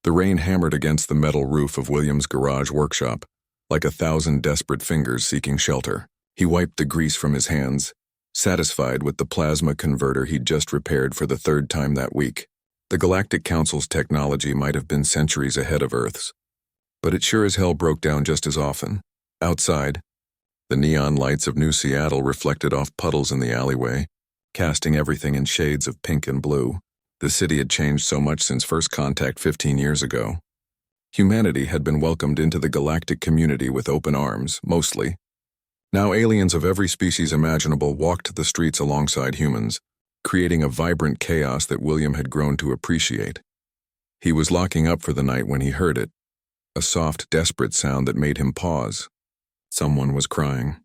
The rain hammered against the metal roof of William's garage workshop, like 1,000 desperate fingers seeking shelter. He wiped the grease from his hands, satisfied with the plasma converter he'd just repaired for the third time that week. The Galactic Council's technology might have been centuries ahead of Earth's, but it sure as hell broke down just as often. Outside, the neon lights of New Seattle reflected off puddles in the alleyway, casting everything in shades of pink and blue. The city had changed so much since first contact 15 years ago. Humanity had been welcomed into the galactic community with open arms, mostly. Now aliens of every species imaginable walked the streets alongside humans, creating a vibrant chaos that William had grown to appreciate. He was locking up for the night when he heard it, a soft, desperate sound that made him pause. Someone was crying.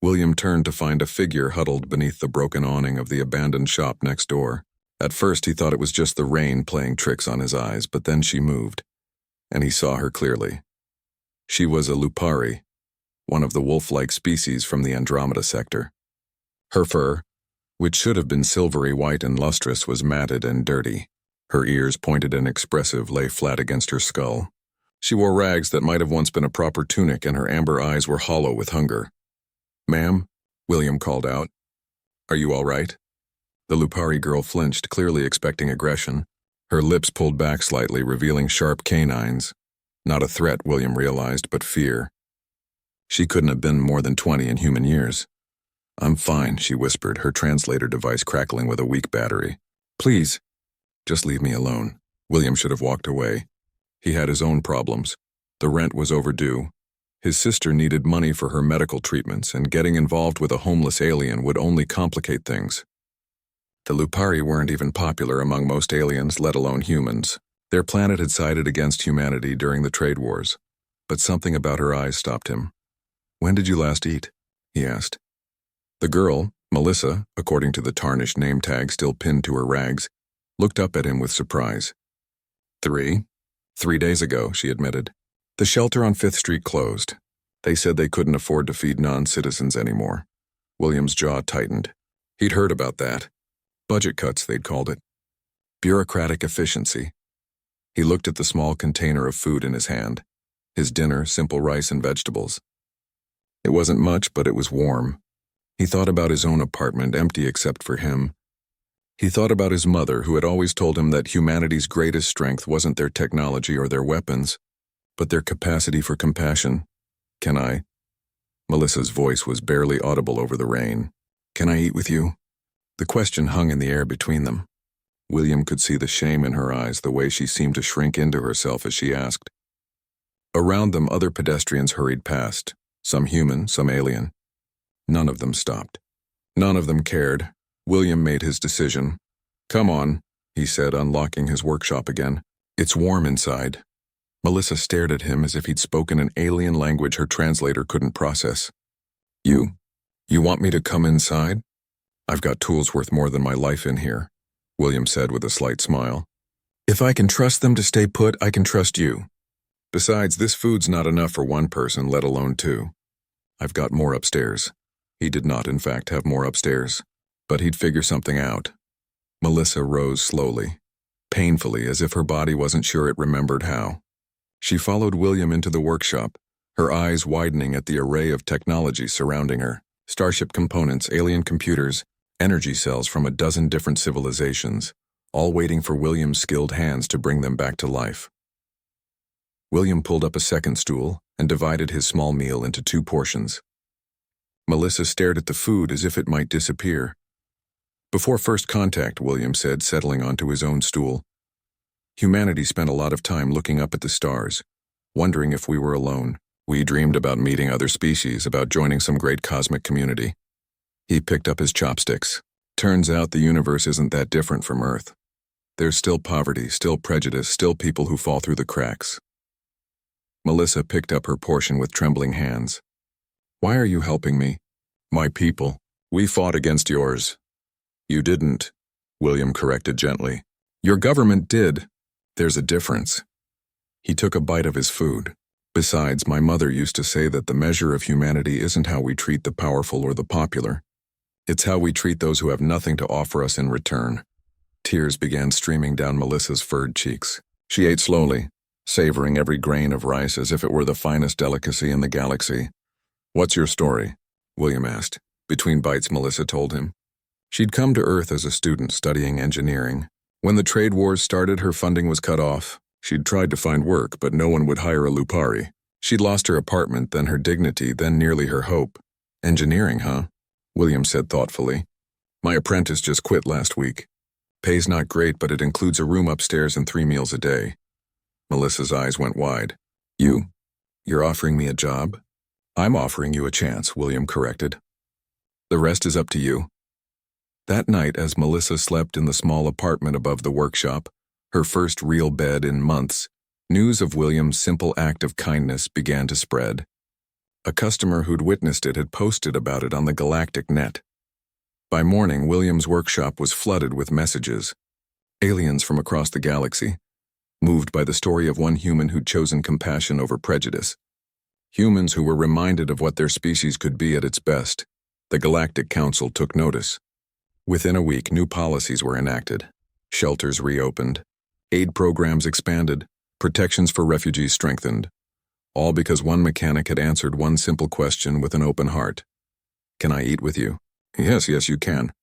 William turned to find a figure huddled beneath the broken awning of the abandoned shop next door. At first he thought it was just the rain playing tricks on his eyes, but then she moved, and he saw her clearly. She was a Lupari, one of the wolf-like species from the Andromeda sector. Her fur, which should have been silvery white and lustrous, was matted and dirty. Her ears, pointed and expressive, lay flat against her skull. She wore rags that might have once been a proper tunic, and her amber eyes were hollow with hunger. "Ma'am," William called out. "Are you all right?" The Lupari girl flinched, clearly expecting aggression. Her lips pulled back slightly, revealing sharp canines. Not a threat, William realized, but fear. She couldn't have been more than 20 in human years. "I'm fine," she whispered, her translator device crackling with a weak battery. "Please, just leave me alone." William should have walked away. He had his own problems. The rent was overdue. His sister needed money for her medical treatments, and getting involved with a homeless alien would only complicate things. The Lupari weren't even popular among most aliens, let alone humans. Their planet had sided against humanity during the trade wars, but something about her eyes stopped him. "When did you last eat?" he asked. The girl, Melissa, according to the tarnished name tag still pinned to her rags, looked up at him with surprise. Three days ago, she admitted. The shelter on 5th Street closed. They said they couldn't afford to feed non-citizens anymore. William's jaw tightened. He'd heard about that. Budget cuts, they'd called it. Bureaucratic efficiency. He looked at the small container of food in his hand. His dinner, simple rice and vegetables. It wasn't much, but it was warm. He thought about his own apartment, empty except for him. He thought about his mother, who had always told him that humanity's greatest strength wasn't their technology or their weapons, but their capacity for compassion. "Can I?" Melissa's voice was barely audible over the rain. "Can I eat with you?" The question hung in the air between them. William could see the shame in her eyes, the way she seemed to shrink into herself as she asked. Around them, other pedestrians hurried past, some human, some alien. None of them stopped. None of them cared. William made his decision. "Come on," he said, unlocking his workshop again. "It's warm inside." Melissa stared at him as if he'd spoken an alien language her translator couldn't process. You want me to come inside?" "I've got tools worth more than my life in here," William said with a slight smile. "If I can trust them to stay put, I can trust you. Besides, this food's not enough for one person, let alone two. I've got more upstairs." He did not, in fact, have more upstairs, but he'd figure something out. Melissa rose slowly, painfully, as if her body wasn't sure it remembered how. She followed William into the workshop, her eyes widening at the array of technology surrounding her. Starship components, alien computers, energy cells from a dozen different civilizations, all waiting for William's skilled hands to bring them back to life. William pulled up a second stool and divided his small meal into 2 portions. Melissa stared at the food as if it might disappear. "Before first contact," William said, settling onto his own stool, "humanity spent a lot of time looking up at the stars, wondering if we were alone. We dreamed about meeting other species, about joining some great cosmic community." He picked up his chopsticks. "Turns out the universe isn't that different from Earth. There's still poverty, still prejudice, still people who fall through the cracks." Melissa picked up her portion with trembling hands. "Why are you helping me?" "My people. We fought against yours." "You didn't," William corrected gently. "Your government did. There's a difference." He took a bite of his food. "Besides, my mother used to say that the measure of humanity isn't how we treat the powerful or the popular. It's how we treat those who have nothing to offer us in return." Tears began streaming down Melissa's furred cheeks. She ate slowly, savoring every grain of rice as if it were the finest delicacy in the galaxy. "What's your story?" William asked. Between bites, Melissa told him. She'd come to Earth as a student studying engineering. When the trade wars started, her funding was cut off. She'd tried to find work, but no one would hire a Lupari. She'd lost her apartment, then her dignity, then nearly her hope. "Engineering, huh?" William said thoughtfully. "My apprentice just quit last week. Pay's not great, but it includes a room upstairs and 3 meals a day." Melissa's eyes went wide. You're offering me a job?" "I'm offering you a chance," William corrected. "The rest is up to you." That night, as Melissa slept in the small apartment above the workshop, her first real bed in months, news of William's simple act of kindness began to spread. A customer who'd witnessed it had posted about it on the galactic net. By morning, William's workshop was flooded with messages. Aliens from across the galaxy, moved by the story of one human who'd chosen compassion over prejudice. Humans who were reminded of what their species could be at its best. The Galactic Council took notice. Within a week, new policies were enacted. Shelters reopened. Aid programs expanded. Protections for refugees strengthened. All because one mechanic had answered one simple question with an open heart. "Can I eat with you?" Yes, you can."